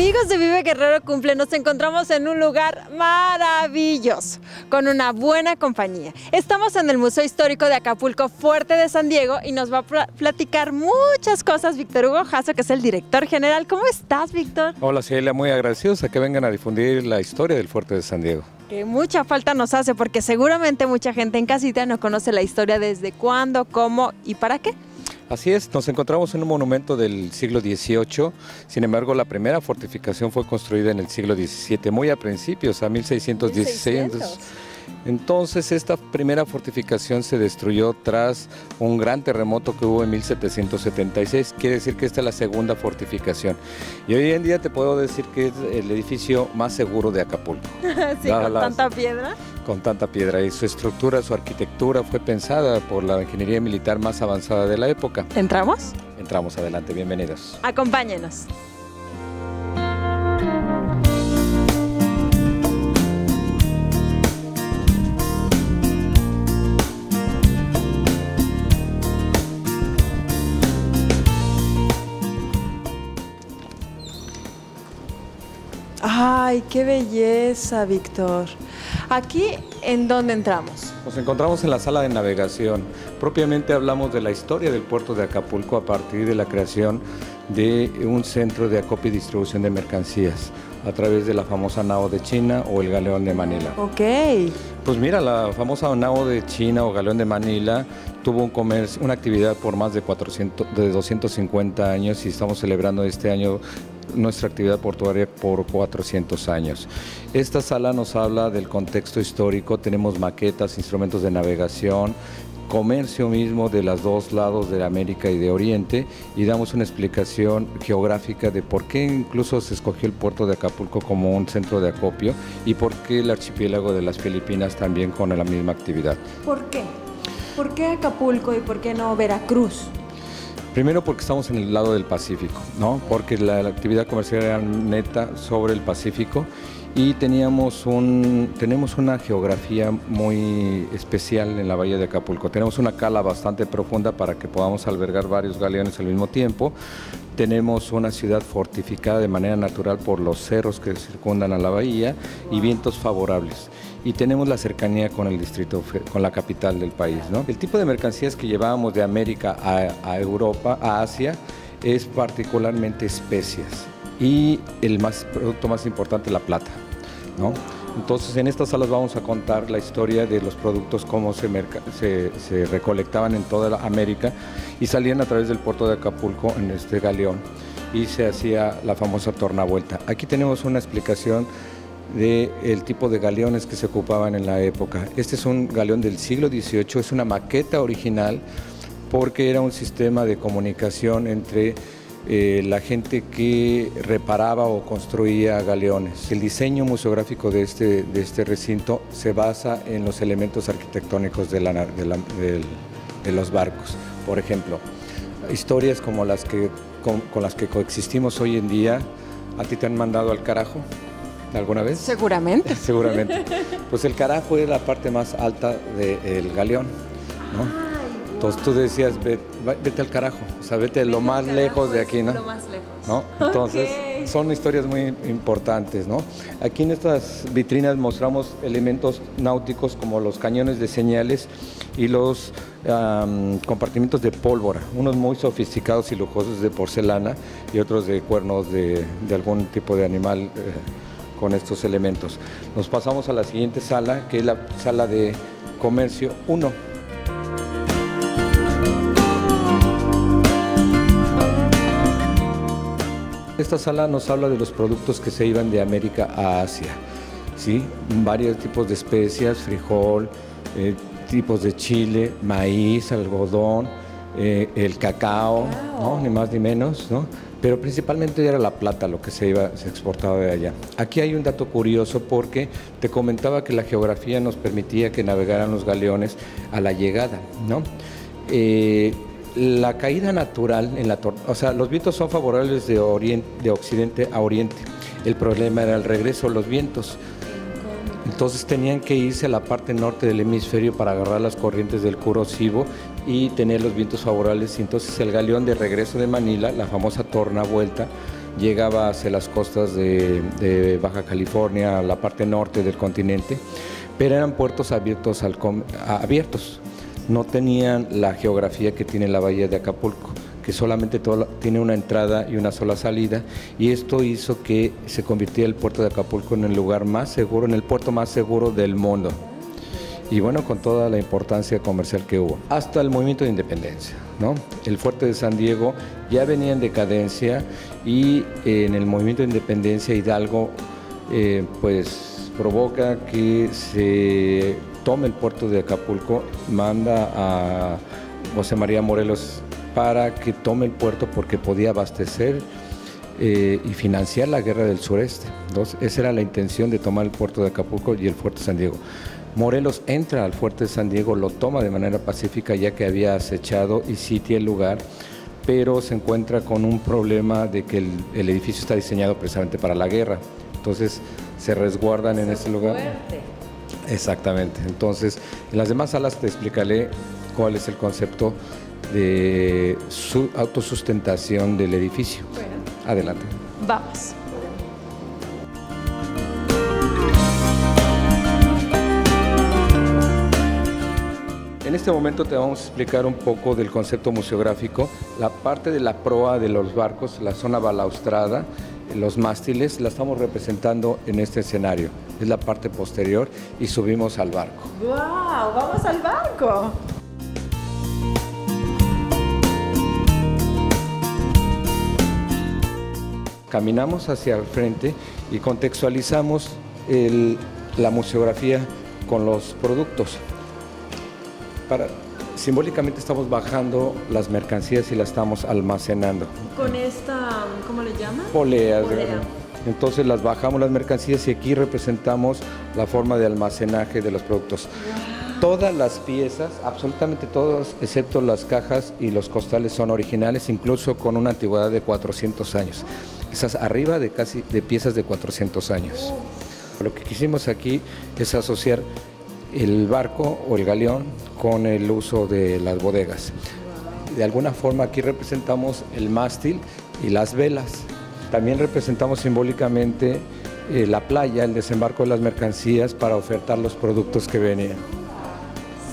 Amigos de Vive Guerrero Cumple, nos encontramos en un lugar maravilloso, con una buena compañía. Estamos en el Museo Histórico de Acapulco Fuerte de San Diego y nos va a platicar muchas cosas Víctor Hugo Jasso, que es el director general. ¿Cómo estás, Víctor? Hola, Celia, muy agradecidos a que vengan a difundir la historia del Fuerte de San Diego. Que mucha falta nos hace, porque seguramente mucha gente en casita no conoce la historia desde cuándo, cómo y para qué. Así es, nos encontramos en un monumento del siglo XVIII, sin embargo la primera fortificación fue construida en el siglo XVII, muy a principios, a 1616. Entonces esta primera fortificación se destruyó tras un gran terremoto que hubo en 1776, quiere decir que esta es la segunda fortificación. Y hoy en día te puedo decir que es el edificio más seguro de Acapulco. Sí, con tanta piedra. Con tanta piedra, y su estructura, su arquitectura fue pensada por la ingeniería militar más avanzada de la época. ¿Entramos? Entramos, adelante, bienvenidos. Acompáñenos. ¡Ay, qué belleza, Víctor! ¿Aquí en dónde entramos? Nos encontramos en la sala de navegación. Propiamente hablamos de la historia del puerto de Acapulco a partir de la creación de un centro de acopio y distribución de mercancías a través de la famosa nao de China o el galeón de Manila. Ok. Pues mira, la famosa nao de China o galeón de Manila tuvo un comercio, una actividad por más de 250 años y estamos celebrando este año nuestra actividad portuaria por 400 años. Esta sala nos habla del contexto histórico, tenemos maquetas, instrumentos de navegación, comercio mismo de los dos lados de América y de Oriente, y damos una explicación geográfica de por qué incluso se escogió el puerto de Acapulco como un centro de acopio y por qué el archipiélago de las Filipinas también con la misma actividad. ¿Por qué? ¿Por qué Acapulco y por qué no Veracruz? Primero porque estamos en el lado del Pacífico, ¿no? Porque la actividad comercial era neta sobre el Pacífico y tenemos una geografía muy especial en la bahía de Acapulco. Tenemos una cala bastante profunda para que podamos albergar varios galeones al mismo tiempo. Tenemos una ciudad fortificada de manera natural por los cerros que circundan a la bahía y vientos favorables. Y tenemos la cercanía con el distrito, con la capital del país, ¿no? El tipo de mercancías que llevábamos de América a Europa, a Asia, es particularmente especias y el producto más importante, la plata, ¿no? Entonces en estas salas vamos a contar la historia de los productos, cómo se recolectaban en toda América y salían a través del puerto de Acapulco en este galeón y se hacía la famosa tornavuelta. Aquí tenemos una explicación del tipo de galeones que se ocupaban en la época. Este es un galeón del siglo XVIII, es una maqueta original porque era un sistema de comunicación entre la gente que reparaba o construía galeones. El diseño museográfico de este recinto se basa en los elementos arquitectónicos de los barcos. Por ejemplo, historias como las que con las que coexistimos hoy en día. ¿A ti te han mandado al carajo alguna vez? Seguramente. Seguramente. Pues el carajo es la parte más alta del galeón, ¿no? Entonces tú decías, vete al carajo, o sea, vete lo más lejos de aquí, ¿no? Lo más lejos. ¿No? Entonces, son historias muy importantes, ¿no? Aquí en estas vitrinas mostramos elementos náuticos como los cañones de señales y los compartimientos de pólvora, unos muy sofisticados y lujosos de porcelana y otros de cuernos de algún tipo de animal con estos elementos. Nos pasamos a la siguiente sala, que es la sala de comercio 1. Esta sala nos habla de los productos que se iban de América a Asia, ¿sí? Varios tipos de especias, frijol, tipos de chile, maíz, algodón, el cacao, ¿no? Ni más ni menos, ¿no? Pero principalmente era la plata lo que se exportaba de allá. Aquí hay un dato curioso porque te comentaba que la geografía nos permitía que navegaran los galeones a la llegada, ¿no? La caída natural, o sea, los vientos son favorables de occidente a oriente. El problema era el regreso de los vientos. Entonces tenían que irse a la parte norte del hemisferio para agarrar las corrientes del corrosivo y tener los vientos favorables. Y entonces el galeón de regreso de Manila, la famosa tornavuelta, llegaba hacia las costas de Baja California, la parte norte del continente, pero eran puertos abiertos, abiertos. No tenían la geografía que tiene la bahía de Acapulco, que solamente tiene una entrada y una sola salida, y esto hizo que se convirtiera el puerto de Acapulco en el lugar más seguro, en el puerto más seguro del mundo. Y bueno, con toda la importancia comercial que hubo. Hasta el movimiento de independencia, ¿no? El fuerte de San Diego ya venía en decadencia y en el movimiento de independencia Hidalgo pues provoca que se tome el puerto de Acapulco, manda a José María Morelos para que tome el puerto porque podía abastecer y financiar la guerra del sureste. Entonces, esa era la intención de tomar el puerto de Acapulco y el fuerte de San Diego. Morelos entra al fuerte de San Diego, lo toma de manera pacífica ya que había acechado y sitia el lugar, pero se encuentra con un problema de que el edificio está diseñado precisamente para la guerra. Entonces se resguardan en ese lugar. Fuerte. Exactamente. Entonces, en las demás salas te explicaré cuál es el concepto de su autosustentación del edificio. Bueno. Adelante. Vamos. En este momento te vamos a explicar un poco del concepto museográfico, la parte de la proa de los barcos, la zona balaustrada, los mástiles, la estamos representando en este escenario. Es la parte posterior y subimos al barco. ¡Wow! ¡Vamos al barco! Caminamos hacia el frente y contextualizamos la museografía con los productos. Simbólicamente estamos bajando las mercancías y las estamos almacenando. Con esta, ¿cómo le llaman? Poleas. Polea. Entonces las bajamos las mercancías y aquí representamos la forma de almacenaje de los productos. Wow. Todas las piezas, absolutamente todas, excepto las cajas y los costales, son originales, incluso con una antigüedad de 400 años. Esas arriba de piezas de 400 años. Lo que quisimos aquí es asociar el barco o el galeón con el uso de las bodegas. De alguna forma aquí representamos el mástil y las velas. También representamos simbólicamente la playa, el desembarco de las mercancías para ofertar los productos que venían.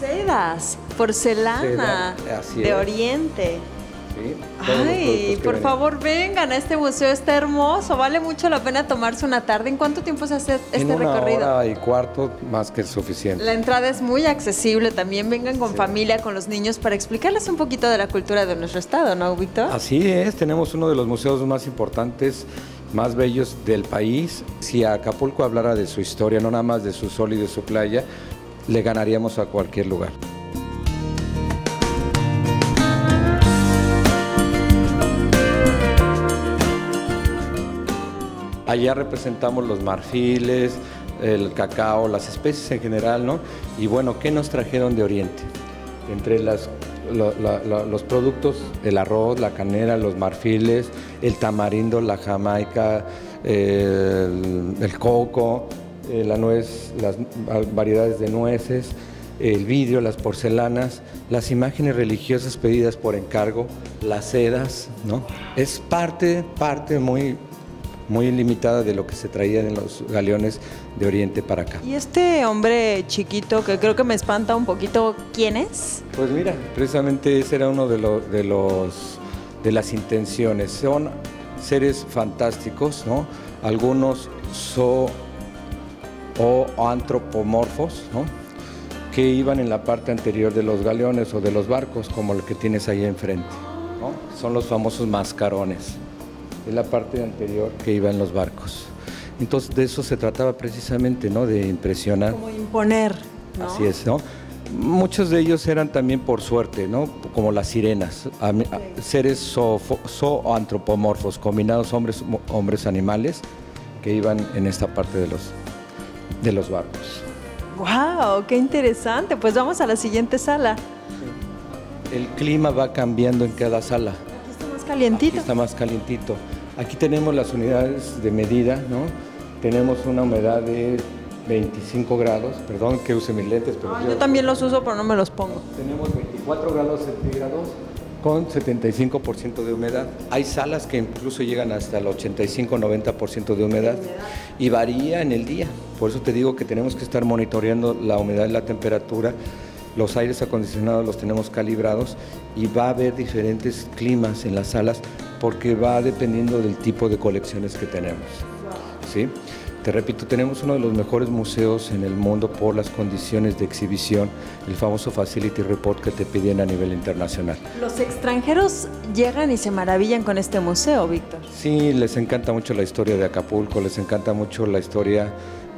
Sedas, porcelana, de Oriente. Sí, ay, por favor vengan a este museo, está hermoso, vale mucho la pena tomarse una tarde. ¿En cuánto tiempo se hace este recorrido? En 1 hora y cuarto, más que suficiente. La entrada es muy accesible, también vengan con familia, con los niños, para explicarles un poquito de la cultura de nuestro estado, ¿no, Víctor? Así es, tenemos uno de los museos más importantes, más bellos del país. Si Acapulco hablara de su historia, no nada más de su sol y de su playa, le ganaríamos a cualquier lugar. Allá representamos los marfiles, el cacao, las especies en general, ¿no? Y bueno, ¿qué nos trajeron de Oriente? Entre los productos, el arroz, la canela, los marfiles, el tamarindo, la jamaica, el coco, la nuez, las variedades de nueces, el vidrio, las porcelanas, las imágenes religiosas pedidas por encargo, las sedas, ¿no? Es parte muy limitada de lo que se traía en los galeones de Oriente para acá. ¿Y este hombre chiquito que creo que me espanta un poquito, quién es? Pues mira, precisamente ese era uno de las intenciones. Son seres fantásticos, ¿no? Algunos antropomorfos, ¿no? Que iban en la parte anterior de los galeones o de los barcos, como el que tienes ahí enfrente, ¿no? Son los famosos mascarones. Es la parte anterior que iba en los barcos. Entonces de eso se trataba precisamente, ¿no? De impresionar. Como imponer, ¿no? Así es, ¿no? Muchos de ellos eran también por suerte, ¿no? Como las sirenas, seres zoantropomorfos, combinados hombres animales que iban en esta parte de los barcos. ¡Wow! ¡Qué interesante! Pues vamos a la siguiente sala. El clima va cambiando en cada sala. Aquí está más calientito. Aquí está más calientito. Aquí tenemos las unidades de medida, ¿no? Tenemos una humedad de 25 grados, perdón que use mis lentes, pero yo también los uso, pero no me los pongo. Tenemos 24 grados centígrados con 75% de humedad. Hay salas que incluso llegan hasta el 85-90% de humedad y varía en el día. Por eso te digo que tenemos que estar monitoreando la humedad y la temperatura. Los aires acondicionados los tenemos calibrados y va a haber diferentes climas en las salas porque va dependiendo del tipo de colecciones que tenemos. ¿Sí? Te repito, tenemos uno de los mejores museos en el mundo por las condiciones de exhibición, el famoso Facility Report que te piden a nivel internacional. Los extranjeros llegan y se maravillan con este museo, Víctor. Sí, les encanta mucho la historia de Acapulco, les encanta mucho la historia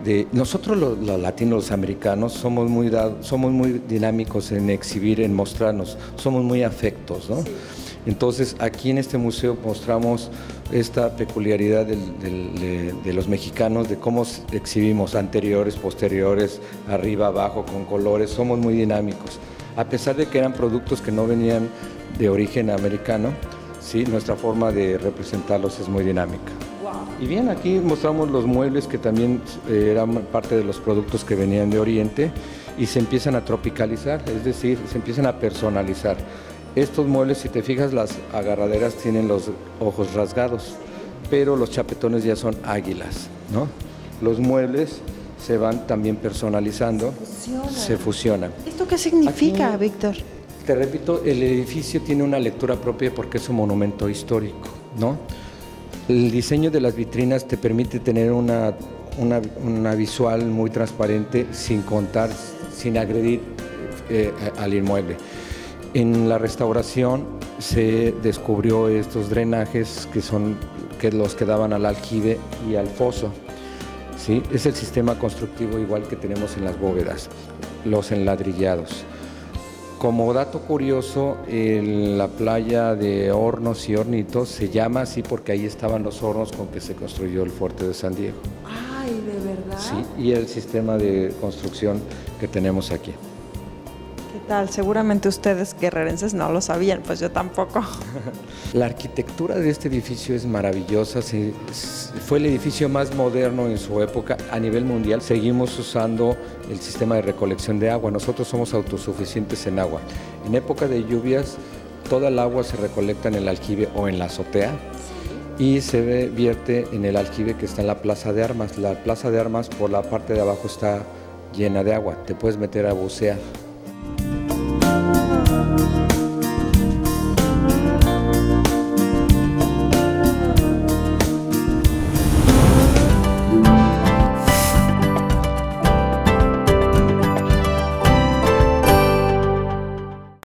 de... Nosotros los latinos, los americanos, somos muy dinámicos en exhibir, en mostrarnos, somos muy afectos, ¿no? Sí. Entonces, aquí en este museo mostramos esta peculiaridad de los mexicanos, de cómo exhibimos anteriores, posteriores, arriba, abajo, con colores, somos muy dinámicos. A pesar de que eran productos que no venían de origen americano, sí, nuestra forma de representarlos es muy dinámica. Wow. Y bien, aquí mostramos los muebles que también eran parte de los productos que venían de Oriente y se empiezan a tropicalizar, es decir, se empiezan a personalizar. Estos muebles, si te fijas, las agarraderas tienen los ojos rasgados, pero los chapetones ya son águilas, ¿no? Los muebles se van también personalizando, se fusionan. ¿Esto qué significa, aquí, Víctor? Te repito, el edificio tiene una lectura propia porque es un monumento histórico, ¿no? El diseño de las vitrinas te permite tener una visual muy transparente sin contar, sin agredir al inmueble. En la restauración se descubrió estos drenajes que los que daban al aljibe y al foso. ¿Sí? Es el sistema constructivo igual que tenemos en las bóvedas, los enladrillados. Como dato curioso, la playa de Hornos y Hornitos se llama así porque ahí estaban los hornos con que se construyó el fuerte de San Diego. ¡Ay, de verdad! Sí, y el sistema de construcción que tenemos aquí. ¿Qué tal? Seguramente ustedes guerrerenses no lo sabían, pues yo tampoco. La arquitectura de este edificio es maravillosa, fue el edificio más moderno en su época a nivel mundial. Seguimos usando el sistema de recolección de agua, nosotros somos autosuficientes en agua. En época de lluvias, toda el agua se recolecta en el aljibe o en la azotea y se vierte en el aljibe que está en la Plaza de Armas. La Plaza de Armas por la parte de abajo está llena de agua, te puedes meter a bucear.